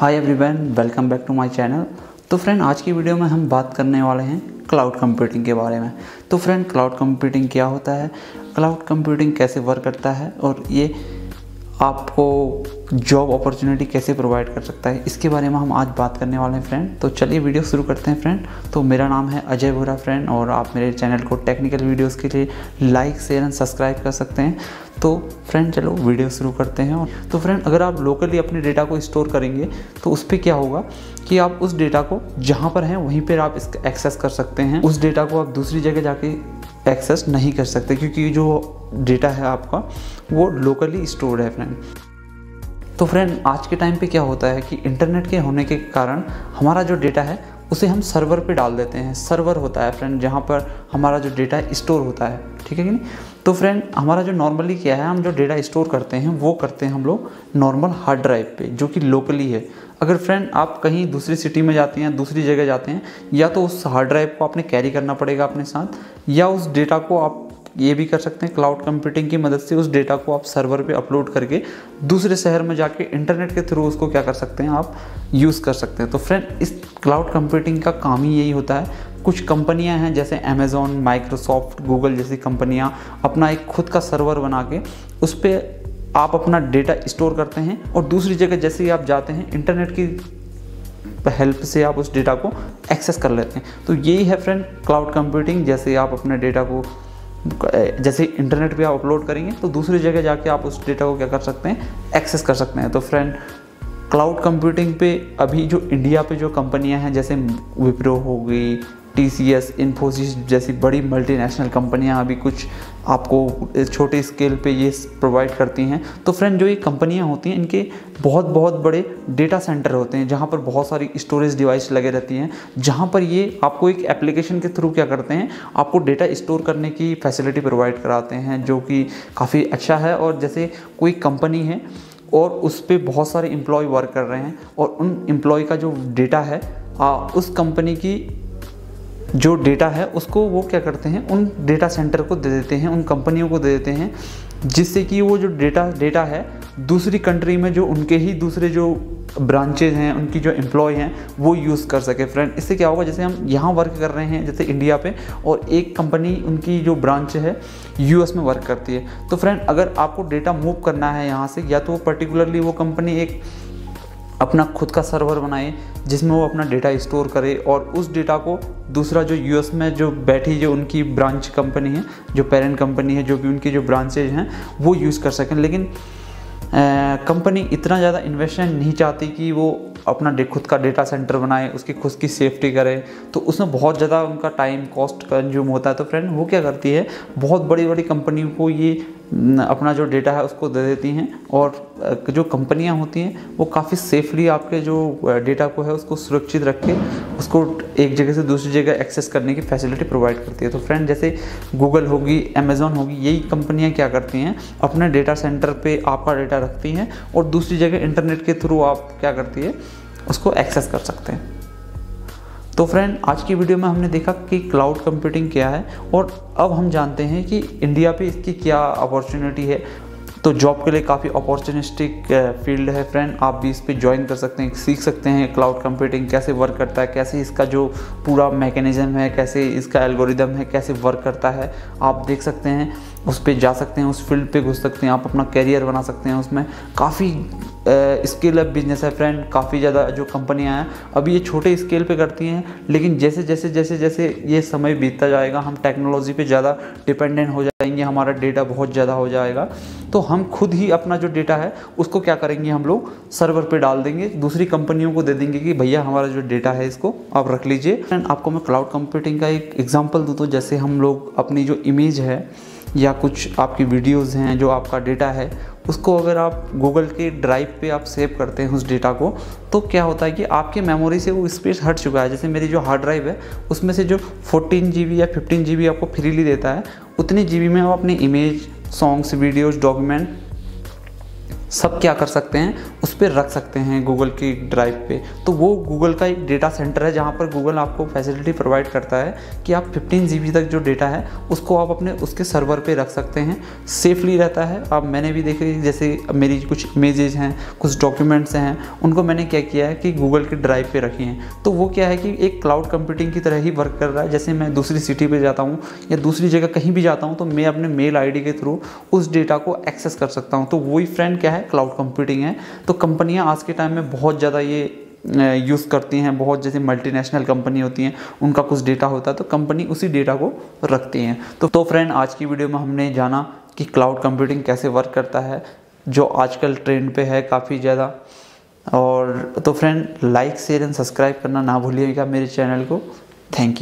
Hi everyone, welcome back to my channel. तो friend, आज की वीडियो में हम बात करने वाले हैं क्लाउड कंप्यूटिंग के बारे में। तो फ्रेंड, क्लाउड कंप्यूटिंग क्या होता है, क्लाउड कंप्यूटिंग कैसे वर्क करता है और ये आपको जॉब अपॉर्चुनिटी कैसे प्रोवाइड कर सकता है, इसके बारे में हम आज बात करने वाले हैं फ्रेंड। तो चलिए वीडियो शुरू करते हैं फ्रेंड। तो मेरा नाम है अजय बोरा फ्रेंड, और आप मेरे चैनल को टेक्निकल वीडियोस के लिए लाइक शेयर एंड सब्सक्राइब कर सकते हैं। तो फ्रेंड चलो वीडियो शुरू करते हैं। तो फ्रेंड, अगर आप लोकली अपने डेटा को स्टोर करेंगे तो उस पर क्या होगा कि आप उस डेटा को जहाँ पर हैं वहीं पर आप इसका एक्सेस कर सकते हैं। उस डेटा को आप दूसरी जगह जाके एक्सेस नहीं कर सकते, क्योंकि जो डेटा है आपका वो लोकली स्टोर्ड है फ्रेंड। तो फ्रेंड, आज के टाइम पे क्या होता है कि इंटरनेट के होने के कारण हमारा जो डेटा है उसे हम सर्वर पे डाल देते हैं। सर्वर होता है फ्रेंड जहाँ पर हमारा जो डेटा स्टोर होता है, ठीक है कि नहीं। तो फ्रेंड, हमारा जो नॉर्मली क्या है, हम जो डेटा स्टोर करते हैं वो करते हैं हम लोग नॉर्मल हार्ड ड्राइव पे, जो कि लोकली है। अगर फ्रेंड आप कहीं दूसरी सिटी में जाते हैं, दूसरी जगह जाते हैं, या तो उस हार्ड ड्राइव को आपने कैरी करना पड़ेगा अपने साथ, या उस डेटा को आप ये भी कर सकते हैं क्लाउड कंप्यूटिंग की मदद से उस डेटा को आप सर्वर पे अपलोड करके दूसरे शहर में जाके इंटरनेट के थ्रू उसको क्या कर सकते हैं, आप यूज़ कर सकते हैं। तो फ्रेंड, इस क्लाउड कंप्यूटिंग का काम ही यही होता है। कुछ कंपनियां हैं जैसे अमेज़ॉन, माइक्रोसॉफ्ट, गूगल जैसी कंपनियां अपना एक खुद का सर्वर बना के उस पर आप अपना डेटा स्टोर करते हैं, और दूसरी जगह जैसे ही आप जाते हैं इंटरनेट की हेल्प से आप उस डेटा को एक्सेस कर लेते हैं। तो यही है फ्रेंड क्लाउड कंप्यूटिंग। जैसे आप अपने डेटा को जैसे इंटरनेट पे आप अपलोड करेंगे तो दूसरी जगह जाके आप उस डेटा को क्या कर सकते हैं, एक्सेस कर सकते हैं। तो फ्रेंड, क्लाउड कंप्यूटिंग पे अभी जो इंडिया पे जो कंपनियां हैं जैसे विप्रो हो गई, TCS, इन्फोसिस जैसी बड़ी मल्टीनेशनल कंपनियां अभी कुछ आपको छोटे स्केल पे ये प्रोवाइड करती हैं। तो फ्रेंड, जो ये कंपनियां होती हैं इनके बहुत बड़े डेटा सेंटर होते हैं जहां पर बहुत सारी स्टोरेज डिवाइस लगे रहती हैं, जहां पर ये आपको एक एप्लीकेशन के थ्रू क्या करते हैं, आपको डेटा स्टोर करने की फैसिलिटी प्रोवाइड कराते हैं, जो कि काफ़ी अच्छा है। और जैसे कोई कंपनी है और उस पर बहुत सारे एम्प्लॉय वर्क कर रहे हैं, और उन एम्प्लॉय का जो डेटा है उस कंपनी की जो डेटा है उसको वो क्या करते हैं, उन डेटा सेंटर को दे देते हैं, उन कंपनियों को दे देते हैं, जिससे कि वो जो डेटा है दूसरी कंट्री में जो उनके ही दूसरे जो ब्रांचेज हैं, उनकी जो एम्प्लॉय हैं वो यूज़ कर सके फ्रेंड। इससे क्या होगा, जैसे हम यहाँ वर्क कर रहे हैं जैसे इंडिया पे, और एक कंपनी उनकी जो ब्रांच है US में वर्क करती है। तो फ्रेंड, अगर आपको डेटा मूव करना है यहाँ से, या तो पर्टिकुलरली वो कंपनी एक अपना खुद का सर्वर बनाए जिसमें वो अपना डेटा स्टोर करे, और उस डेटा को दूसरा जो US में जो बैठी जो उनकी ब्रांच कंपनी है, जो पेरेंट कंपनी है, जो भी उनकी जो ब्रांचेज हैं वो यूज़ कर सकें। लेकिन कंपनी इतना ज़्यादा इन्वेस्टमेंट नहीं चाहती कि वो अपना खुद का डेटा सेंटर बनाए, उसकी खुद की सेफ्टी करे, तो उसमें बहुत ज़्यादा उनका टाइम कॉस्ट कंज्यूम होता है। तो फ्रेंड, वो क्या करती है, बहुत बड़ी कंपनियों को ये अपना जो डेटा है उसको दे देती हैं, और जो कंपनियां होती हैं वो काफ़ी सेफली आपके जो डेटा को है उसको सुरक्षित रख के उसको एक जगह से दूसरी जगह एक्सेस करने की फैसिलिटी प्रोवाइड करती है। तो फ्रेंड, जैसे गूगल होगी, अमेज़ॉन होगी, यही कंपनियां क्या करती हैं, अपने डेटा सेंटर पे आपका डेटा रखती हैं, और दूसरी जगह इंटरनेट के थ्रू आप क्या करती है, उसको एक्सेस कर सकते हैं। तो फ्रेंड, आज की वीडियो में हमने देखा कि क्लाउड कंप्यूटिंग क्या है, और अब हम जानते हैं कि इंडिया पे इसकी क्या अपॉर्चुनिटी है। तो जॉब के लिए काफ़ी अपॉर्चुनिस्टिक फील्ड है फ्रेंड, आप भी इस पे ज्वाइन कर सकते हैं, सीख सकते हैं क्लाउड कंप्यूटिंग कैसे वर्क करता है, कैसे इसका जो पूरा मैकेनिज्म है, कैसे इसका एल्गोरिदम है, कैसे वर्क करता है, आप देख सकते हैं, उस पर जा सकते हैं, उस फील्ड पे घुस सकते हैं, आप अपना कैरियर बना सकते हैं उसमें। काफ़ी स्केल अप बिजनेस है फ्रेंड, काफ़ी ज़्यादा जो कंपनियां हैं अभी ये छोटे स्केल पे करती हैं, लेकिन जैसे ये समय बीतता जाएगा हम टेक्नोलॉजी पे ज़्यादा डिपेंडेंट हो जाएंगे, हमारा डेटा बहुत ज़्यादा हो जाएगा, तो हम खुद ही अपना जो डेटा है उसको क्या करेंगे, हम लोग सर्वर पे डाल देंगे, दूसरी कंपनियों को दे देंगे कि भैया हमारा जो डेटा है इसको आप रख लीजिए। फ्रेंड, आपको मैं क्लाउड कंप्यूटिंग का एक एग्जांपल दूँ तो जैसे हम लोग अपनी जो इमेज है या कुछ आपकी वीडियोज़ हैं, जो आपका डेटा है, उसको अगर आप गूगल के ड्राइव पे आप सेव करते हैं उस डेटा को, तो क्या होता है कि आपके मेमोरी से वो स्पेस हट चुका है। जैसे मेरी जो हार्ड ड्राइव है उसमें से जो 14 GB या 15 GB आपको फ्रीली देता है, उतनी GB में आप अपनी इमेज, सॉन्ग्स, वीडियोज़, डॉक्यूमेंट सब क्या कर सकते हैं, उस पर रख सकते हैं गूगल की ड्राइव पे। तो वो गूगल का एक डेटा सेंटर है जहाँ पर गूगल आपको फैसिलिटी प्रोवाइड करता है कि आप 15 GB तक जो डेटा है उसको आप अपने उसके सर्वर पे रख सकते हैं, सेफली रहता है। अब मैंने भी देखे, जैसे मेरी कुछ इमेजेस हैं, कुछ डॉक्यूमेंट्स हैं, उनको मैंने क्या किया है कि गूगल की ड्राइव पे रखी हैं। तो वो क्या है कि एक क्लाउड कंप्यूटिंग की तरह ही वर्क कर रहा है। जैसे मैं दूसरी सिटी पे जाता हूँ या दूसरी जगह कहीं भी जाता हूँ तो मैं अपने मेल आईडी के थ्रू उस डेटा को एक्सेस कर सकता हूँ। तो वही फ्रेंड क्या है, क्लाउड कंप्यूटिंग है। तो कंपनियाँ आज के टाइम में बहुत ज़्यादा ये यूज़ करती हैं। बहुत जैसे मल्टीनेशनल कंपनी होती हैं, उनका कुछ डेटा होता है तो कंपनी उसी डेटा को रखती हैं। तो फ्रेंड, आज की वीडियो में हमने जाना कि क्लाउड कंप्यूटिंग कैसे वर्क करता है, जो आजकल ट्रेंड पे है काफ़ी ज़्यादा। और तो friend, like share and subscribe करना ना भूलिएगा मेरे चैनल को। Thank you.